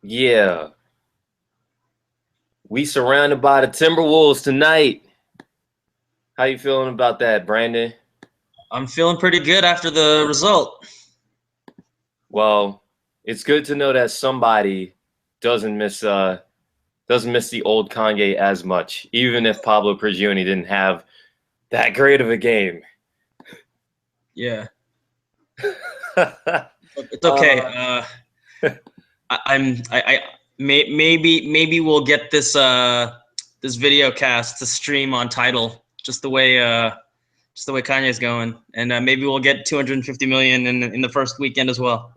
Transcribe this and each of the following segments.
Yeah, we surrounded by the Timberwolves tonight. How you feeling about that, Brandon? I'm feeling pretty good after the result. Well, it's good to know that somebody doesn't miss doesn't miss the old Kanye as much, even if Pablo Prigioni didn't have that great of a game. Yeah, uh, it's okay. Maybe we'll get this video cast to stream on Tidal just the way Kanye's going, and maybe we'll get 250 million in the first weekend as well.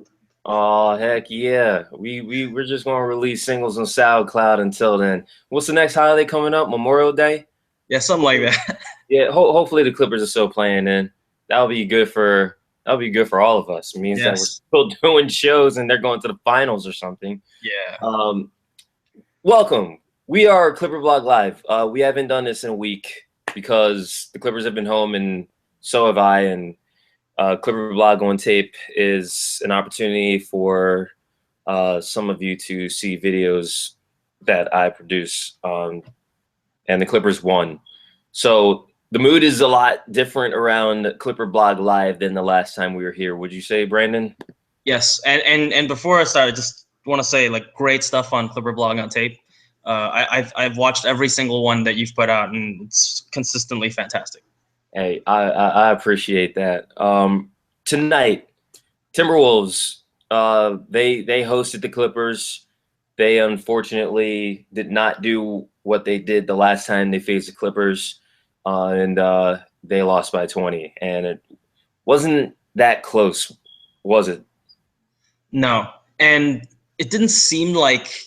oh heck yeah, we're just gonna release singles on SoundCloud until then. What's the next holiday coming up? Memorial Day. Yeah, something like that. Yeah, hopefully the Clippers are still playing in. That'll be good for all of us. It means that we're Yes. still doing shows and they're going to the finals or something. Yeah. Um, welcome. We are ClipperBlog Live. We haven't done this in a week because the Clippers have been home and so have I. And ClipperBlog on tape is an opportunity for some of you to see videos that I produce. And the Clippers won. So the mood is a lot different around ClipperBlog Live than the last time we were here. Would you say, Brandon? Yes, and before I start, I just want to say like great stuff on ClipperBlog on tape. I've watched every single one that you've put out, and it's consistently fantastic. Hey, I appreciate that. Tonight, Timberwolves, they hosted the Clippers. They unfortunately did not do what they did the last time they faced the Clippers, and they lost by 20. And it wasn't that close, was it? No, and it didn't seem like.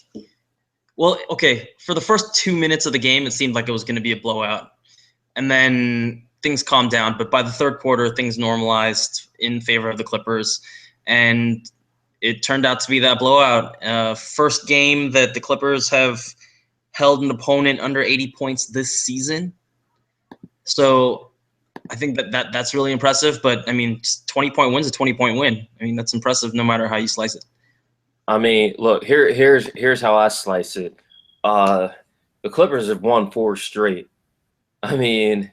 Well, okay, for the first 2 minutes of the game, it seemed like it was going to be a blowout, and then things calmed down. But by the third quarter, things normalized in favor of the Clippers, and it turned out to be that blowout. First game that the Clippers have held an opponent under 80 points this season. So I think that's really impressive. But I mean, 20-point win's a 20-point win. I mean, that's impressive no matter how you slice it. I mean, look, here's how I slice it. Uh, the Clippers have won four straight. I mean,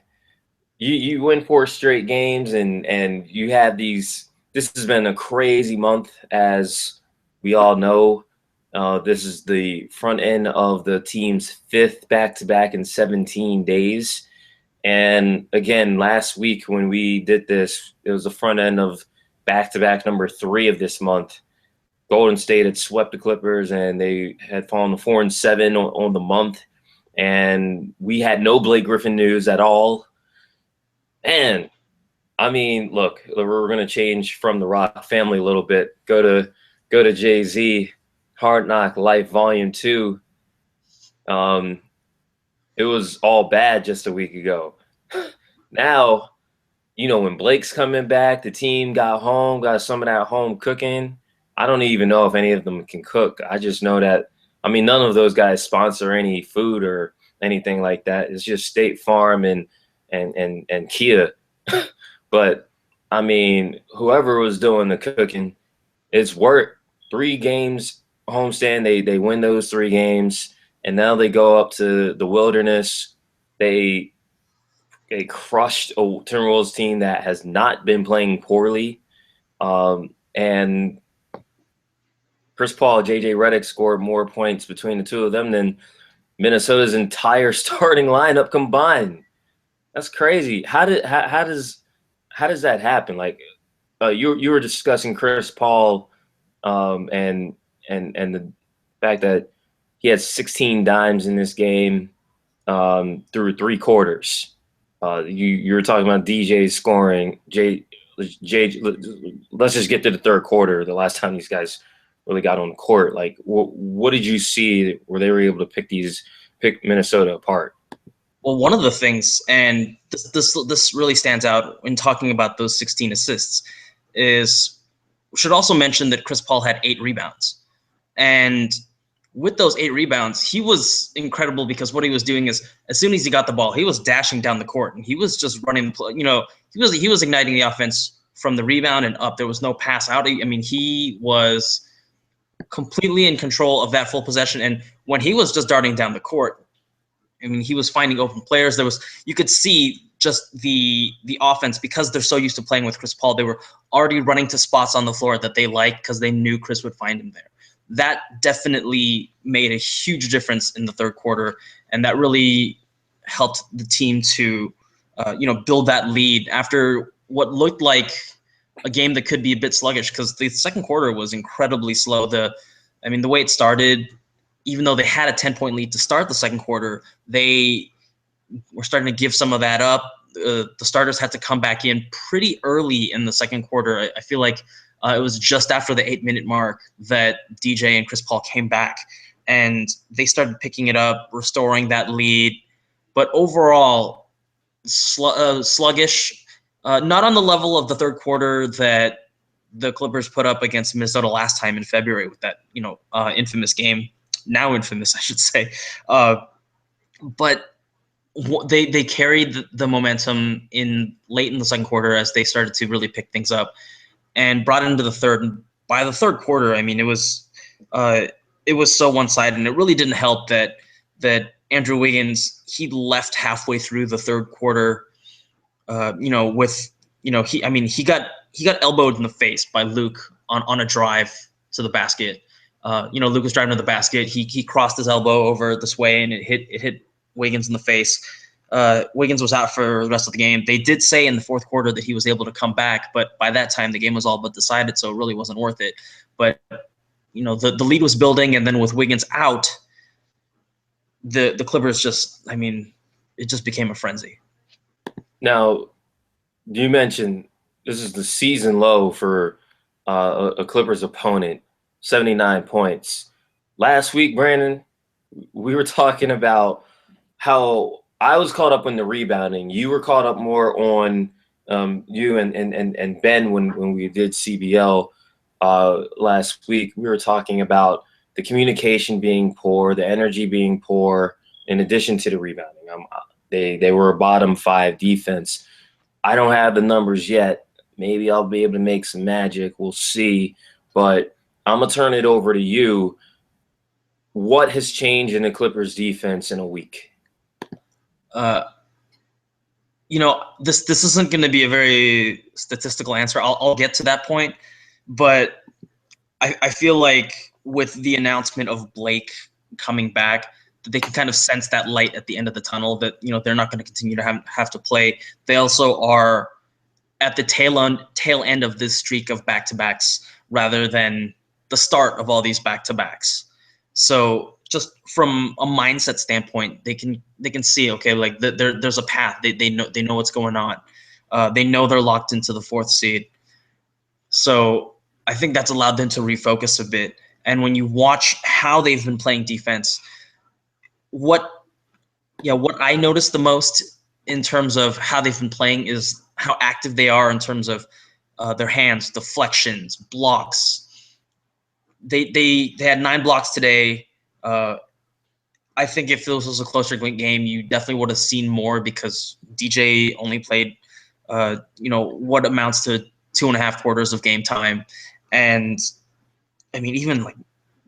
you win four straight games, and you have these. This has been a crazy month, as we all know. This is the front end of the team's fifth back-to-back in 17 days. And again, last week when we did this, it was the front end of back-to-back number three of this month. Golden State had swept the Clippers, and they had fallen to 4-7 on the month. And we had no Blake Griffin news at all. And I mean, look, we're going to change from the Rock family a little bit. Go to Jay-Z, Hard Knock Life Volume 2. It was all bad just a week ago. Now, when Blake's coming back, the team got home, got some of that home cooking. I don't even know if any of them can cook. I just know that, I mean, none of those guys sponsor any food or anything like that. It's just State Farm and Kia. But I mean, whoever was doing the cooking, it's worked. 3 games homestand. They win those 3 games, and now they go up to the Wilderness. They crushed a Timberwolves team that has not been playing poorly, and Chris Paul, JJ Redick scored more points between the two of them than Minnesota's entire starting lineup combined. That's crazy. How does that happen? Like, you were discussing Chris Paul, and the fact that he had 16 dimes in this game, through 3 quarters. You were talking about DJ scoring. J. Let's just get to the third quarter. The last time these guys really got on the court, like, what did you see where they were able to pick Minnesota apart? Well, one of the things, and this really stands out when talking about those 16 assists, is we should also mention that Chris Paul had 8 rebounds. And with those 8 rebounds, he was incredible because what he was doing is as soon as he got the ball, he was dashing down the court and he was just running. He was igniting the offense from the rebound and up. There was no pass out. I mean, he was completely in control of that full possession. And when he was just darting down the court, I mean, he was finding open players. You could see just the offense, because they're so used to playing with Chris Paul. They were already running to spots on the floor that they liked because they knew Chris would find him there. That definitely made a huge difference in the third quarter, and that really helped the team to, build that lead after what looked like a game that could be a bit sluggish, because the second quarter was incredibly slow. The way it started, even though they had a 10-point lead to start the second quarter, they were starting to give some of that up. The starters had to come back in pretty early in the second quarter. I feel like it was just after the 8-minute mark that DJ and Chris Paul came back, and they started picking it up, restoring that lead. But overall, sluggish, not on the level of the third quarter that the Clippers put up against Minnesota last time in February with that, infamous game. Now infamous, I should say. But they carried the momentum in late in the second quarter as they started to really pick things up, and brought it into the third. And by the third quarter, I mean, it was so one-sided, and it really didn't help that Andrew Wiggins, he left halfway through the third quarter, he got elbowed in the face by Luke on a drive to the basket. Luke was driving to the basket. He crossed his elbow over this way, and it hit Wiggins in the face. Wiggins was out for the rest of the game. They did say in the fourth quarter that he was able to come back, but by that time the game was all but decided, so it really wasn't worth it. But the lead was building, and then with Wiggins out, the Clippers just, it just became a frenzy. Now, you mentioned this is the season low for a Clippers opponent, 79 points. Last week, Brandon, we were talking about how I was caught up in the rebounding. You were caught up more on you and Ben when we did CBL last week. We were talking about the communication being poor, the energy being poor, in addition to the rebounding. They were a bottom 5 defense. I don't have the numbers yet. Maybe I'll be able to make some magic. We'll see. But I'm going to turn it over to you. What has changed in the Clippers defense in a week? This isn't going to be a very statistical answer. I'll get to that point. But I feel like with the announcement of Blake coming back, that they can kind of sense that light at the end of the tunnel, that they're not going to continue to have to play. They also are at the tail end of this streak of back-to-backs rather than the start of all these back-to-backs. So just from a mindset standpoint, they can see, okay, like there's a path. They know what's going on. They know they're locked into the 4th seed. So I think that's allowed them to refocus a bit. And when you watch how they've been playing defense, what I noticed the most in terms of how they've been playing is how active they are in terms of their hands, deflections, blocks. They had 9 blocks today. I think if this was a closer game, you definitely would have seen more, because DJ only played, what amounts to 2.5 quarters of game time. And even like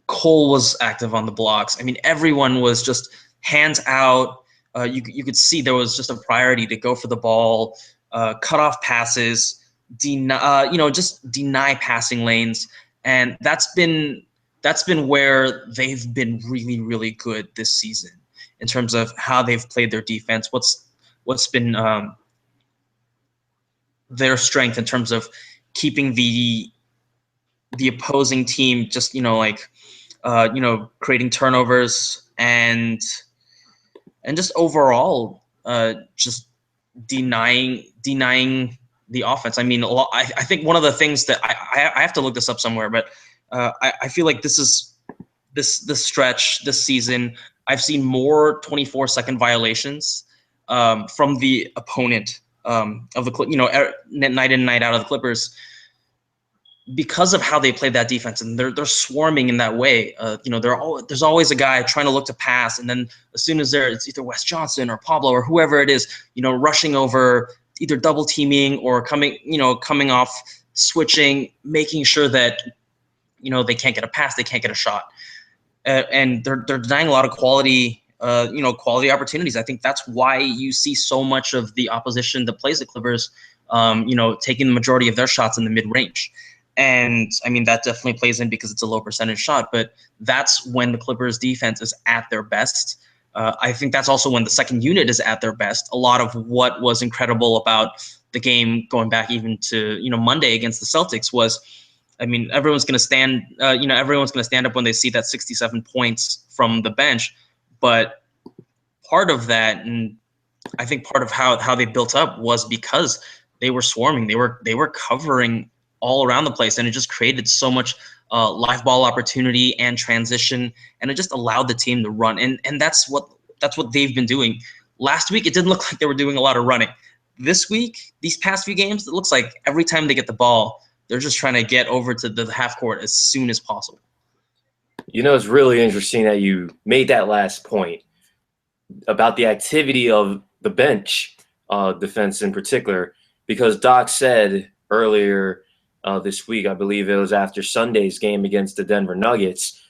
Cole was active on the blocks. Everyone was just hands out. You could see there was just a priority to go for the ball, cut off passes, just deny passing lanes. And that's been where they've been really, really good this season in terms of how they've played their defense. What's been their strength in terms of keeping the opposing team just creating turnovers and just overall just denying the offense. I think one of the things that I have to look this up somewhere, but I feel like this stretch this season, I've seen more 24-second violations from the opponent of the night in, night out of the Clippers, because of how they played that defense, and they're swarming in that way. There's always a guy trying to look to pass, and then as soon as it's either Wes Johnson or Pablo or whoever it is, rushing over, either double teaming or coming off, switching, making sure that they can't get a pass, they can't get a shot, and they're denying a lot of quality quality opportunities. I think that's why you see so much of the opposition that plays the Clippers, taking the majority of their shots in the mid-range. And I mean, that definitely plays in because it's a low percentage shot, but that's when the Clippers defense is at their best. I think that's also when the second unit is at their best. A lot of what was incredible about the game going back even to, Monday against the Celtics was, I mean, everyone's going to stand up when they see that 67 points from the bench. But part of that, and I think part of how they built up, was because they were swarming. They were covering all around the place, and it just created so much live ball opportunity and transition, and it just allowed the team to run. And that's what they've been doing. Last week, it didn't look like they were doing a lot of running. This week, these past few games, it looks like every time they get the ball, they're just trying to get over to the half court as soon as possible. It's really interesting that you made that last point about the activity of the bench defense in particular, because Doc said earlier this week, I believe it was after Sunday's game against the Denver Nuggets,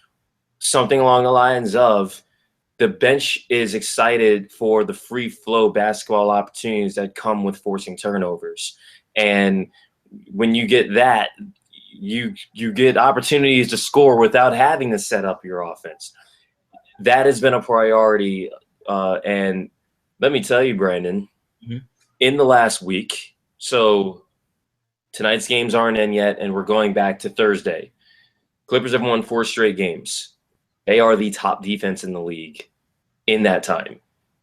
something along the lines of the bench is excited for the free flow basketball opportunities that come with forcing turnovers. And when you get that, you get opportunities to score without having to set up your offense. That has been a priority. And let me tell you, Brandon, in the last week, so tonight's games aren't in yet, and we're going back to Thursday. Clippers have won 4 straight games. They are the top defense in the league in that time.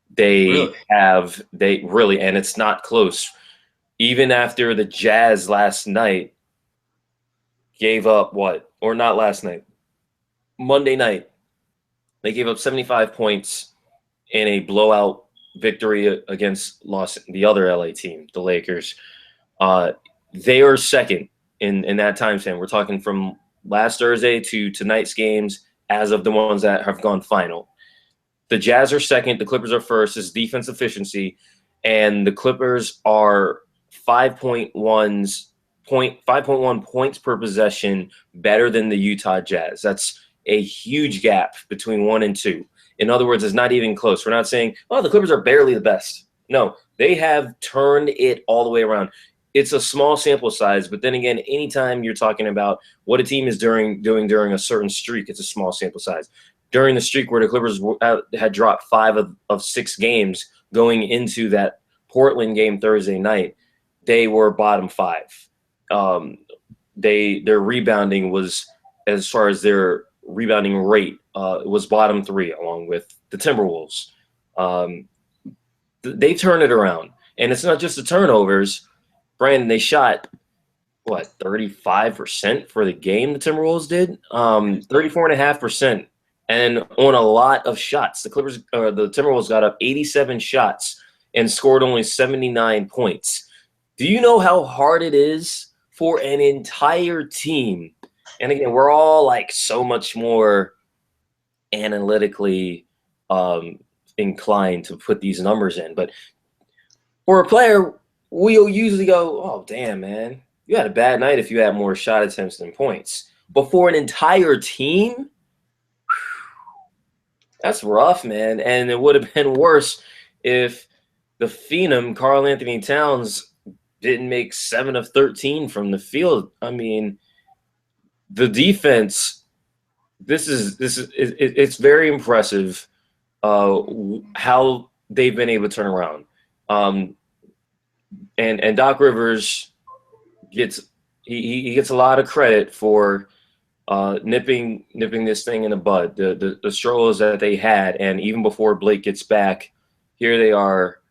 They really, and it's not close. Even after the Jazz last night gave up Monday night, they gave up 75 points in a blowout victory against the other LA team, the Lakers. They are second in that time span. We're talking from last Thursday to tonight's games as of the ones that have gone final. The Jazz are second. The Clippers are first. Is defense efficiency. And the Clippers are 5.1 points per possession better than the Utah Jazz. That's a huge gap between 1 and 2. In other words, it's not even close. We're not saying, the Clippers are barely the best. No, they have turned it all the way around. It's a small sample size, but then again, anytime you're talking about what a team is doing during a certain streak, it's a small sample size. During the streak where the Clippers had dropped 5 of 6 games going into that Portland game Thursday night, they were bottom 5. Their rebounding was, as far as their rebounding rate, was bottom 3, along with the Timberwolves. They turn it around, and it's not just the turnovers. Brandon, they shot 35% for the game. The Timberwolves did 34.5%, and on a lot of shots. The Timberwolves got up 87 shots and scored only 79 points. Do you know how hard it is for an entire team? And again, we're all like so much more analytically inclined to put these numbers in, but for a player, we'll usually go, "Oh, damn, man, you had a bad night if you had more shot attempts than points." But for an entire team, that's rough, man. And it would have been worse if the phenom Karl Anthony Towns didn't make 7 of 13 from the field. I mean, the defense. It's very impressive how they've been able to turn around. And Doc Rivers gets a lot of credit for nipping this thing in the bud. The struggles that they had, and even before Blake gets back, here they are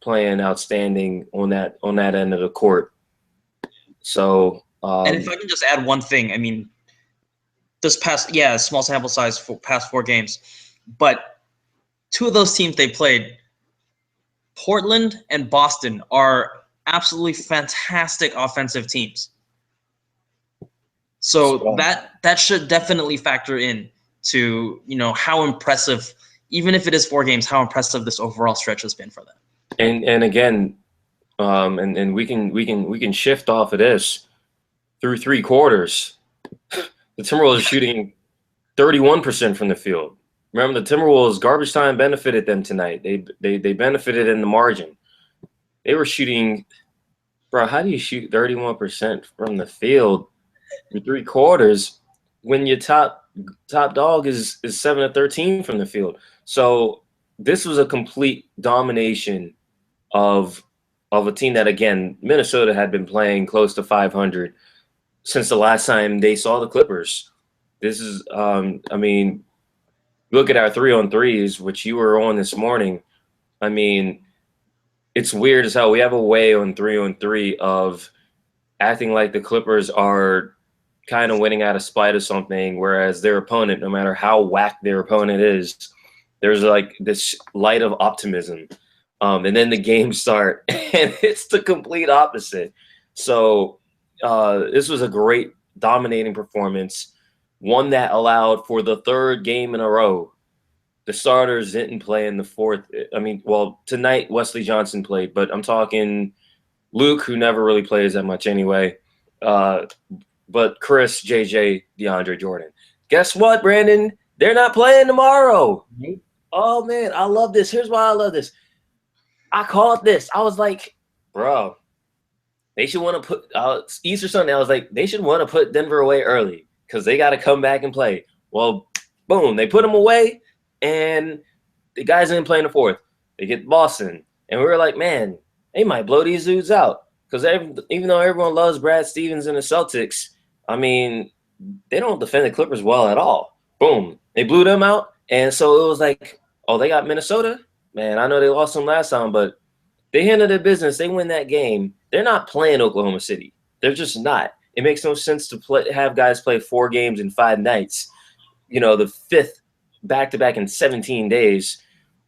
playing outstanding on that end of the court. So, and if I can just add one thing, I mean, small sample size for past 4 games, but 2 of those teams they played, Portland and Boston, are absolutely fantastic offensive teams. So that should definitely factor in to, how impressive, even if it is 4 games, how impressive this overall stretch has been for them. And again, and we can shift off of this through 3 quarters. The Timberwolves are shooting 31% from the field. Remember, the Timberwolves garbage time benefited them tonight. They benefited in the margin. They were shooting, bro. How do you shoot 31% from the field for 3 quarters when your top dog is 7 of 13 from the field? So this was a complete domination of a team that, again, Minnesota had been playing close to 500 since the last time they saw the Clippers. This is, I mean, look at our 3-on-3s, which you were on this morning. I mean, it's weird as hell. We have a way on 3-on-3 of acting like the Clippers are kind of winning out of spite of something, whereas their opponent, no matter how whack their opponent is, there's like this light of optimism. And then the games start, and it's the complete opposite. So this was a great, dominating performance, one that allowed for the third game in a row. The starters didn't play in the fourth. I mean, well, tonight Wesley Johnson played, but I'm talking Luke, who never really plays that much anyway. But Chris, JJ, DeAndre Jordan. Guess what, Brandon? They're not playing tomorrow. Mm-hmm. Oh, man, I love this. Here's why I love this. I called this. I was like, bro, they should want to put Easter Sunday. I was like, they should want to put Denver away early because they got to come back and play. Well, boom, they put them away, and the guys didn't play in the fourth. They get Boston, and we were like, man, they might blow these dudes out because even though everyone loves Brad Stevens and the Celtics, I mean, they don't defend the Clippers well at all. Boom, they blew them out, and so it was like, oh, they got Minnesota. Man, I know they lost them last time, but they handled their business. They win that game. They're not playing Oklahoma City. They're just not. It makes no sense to have guys play 4 games in 5 nights, you know, the 5th back-to-back in 17 days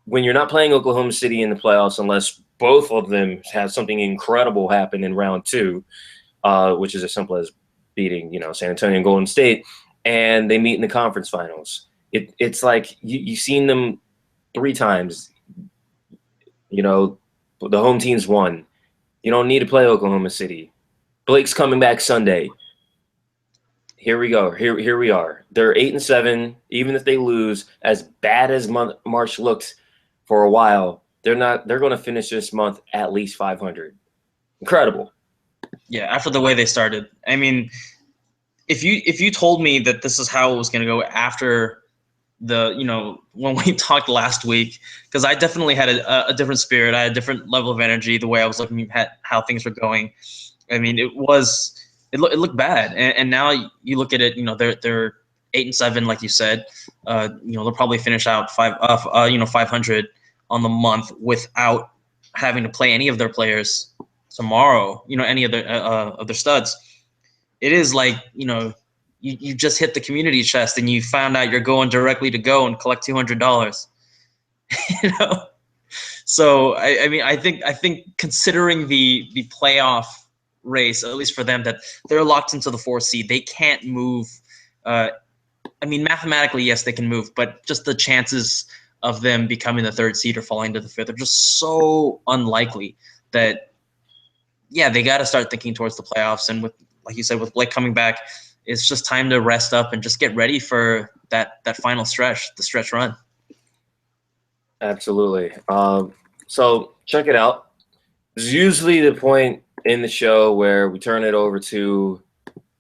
when you're not playing Oklahoma City in the playoffs unless both of them have something incredible happen in round 2, which is as simple as beating, you know, San Antonio and Golden State, and they meet in the conference finals. It's like you've seen them 3 times. You know, the home team's won. You don't need to play Oklahoma City. Blake's coming back Sunday. Here we go. Here we are. They're 8-7. Even if they lose, as bad as March looked for a while, they're not. They're going to finish this month at least 500. Incredible. Yeah, after the way they started. I mean, if you told me that this is how it was going to go after when we talked last week, because I definitely had a different spirit. I had a different level of energy, the way I was looking at how things were going. I mean, it looked bad. And now you look at it, you know, they're 8-7, like you said. They'll probably finish out 500 on the month without having to play any of their players tomorrow, you know, any of their studs. It is like, you know, you just hit the community chest and you found out you're going directly to go and collect $200. You know, so I mean, I think considering the playoff race, at least for them, that they're locked into the 4th seed, they can't move. I mean, mathematically, yes, they can move, but just the chances of them becoming the 3rd seed or falling to the 5th are just so unlikely that, yeah, they got to start thinking towards the playoffs. And with, like you said, with Blake coming back, it's just time to rest up and just get ready for that final stretch, the stretch run. Absolutely. So check it out. This is usually the point in the show where we turn it over to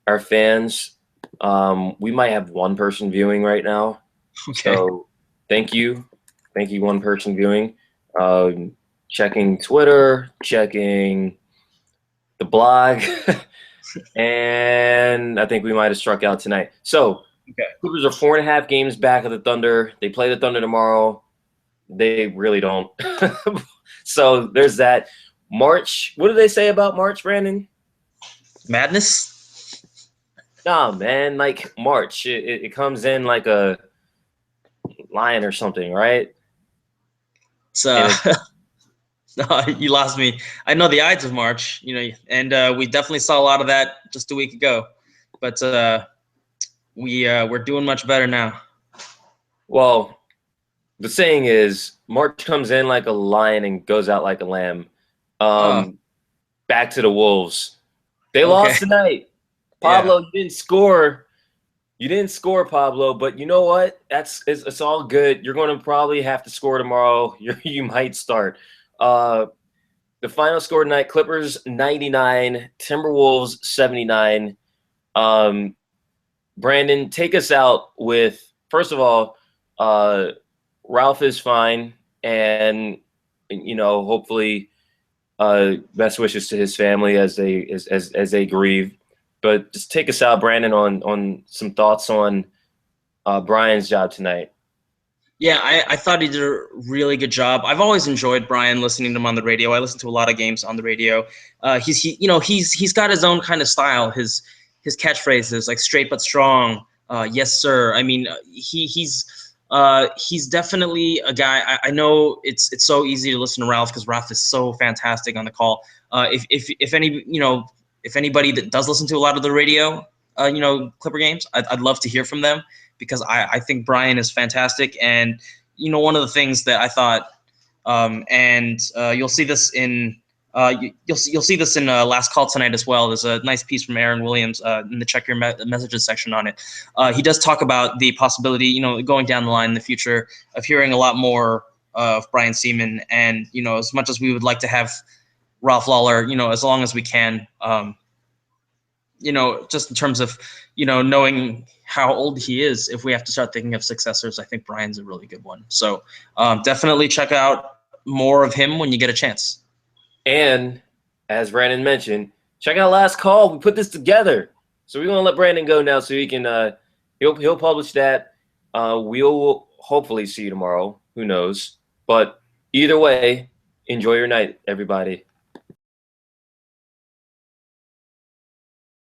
our fans. We might have one person viewing right now. Okay. So thank you, one person viewing. Checking Twitter, checking the blog. And I think we might have struck out tonight. So, Clippers are 4.5 games back of the Thunder. They play the Thunder tomorrow. They really don't. So there's that. March. What do they say about March, Brandon? Madness? Nah, man. Like March, it comes in like a lion or something, right? So you lost me. I know the Ides of March, you know, and we definitely saw a lot of that just a week ago. But we're doing much better now. Well, the saying is March comes in like a lion and goes out like a lamb. Back to the Wolves. They lost tonight. Pablo, you didn't score. You didn't score, Pablo, but you know what? It's all good. You're going to probably have to score tomorrow. You might start. Uh, the final score tonight: Clippers 99, Timberwolves 79. Um, Brandon, take us out with, first of all, uh, Ralph is fine, and hopefully, best wishes to his family as they grieve. But just take us out, Brandon, on some thoughts on Brian's job tonight. Yeah, I thought he did a really good job. I've always enjoyed Brian, listening to him on the radio. I listen to a lot of games on the radio. He's got his own kind of style. His catchphrases like "straight but strong," "yes sir." I mean, he's definitely a guy. I know it's so easy to listen to Ralph because Ralph is so fantastic on the call. If anybody that does listen to a lot of the radio, Clipper games, I'd love to hear from them, because I think Brian is fantastic. And one of the things that I thought, you'll see this in you'll see this in Last Call tonight as well. There's a nice piece from Aaron Williams in the Check Your Messages section on it. He does talk about the possibility, going down the line in the future, of hearing a lot more of Brian Seaman. And as much as we would like to have Ralph Lawler, as long as we can. Just in terms of, knowing how old he is, if we have to start thinking of successors, I think Brian's a really good one. So definitely check out more of him when you get a chance. And as Brandon mentioned, check out Last Call. We put this together, so we're gonna let Brandon go now, so he can he'll publish that. We'll hopefully see you tomorrow. Who knows? But either way, enjoy your night, everybody.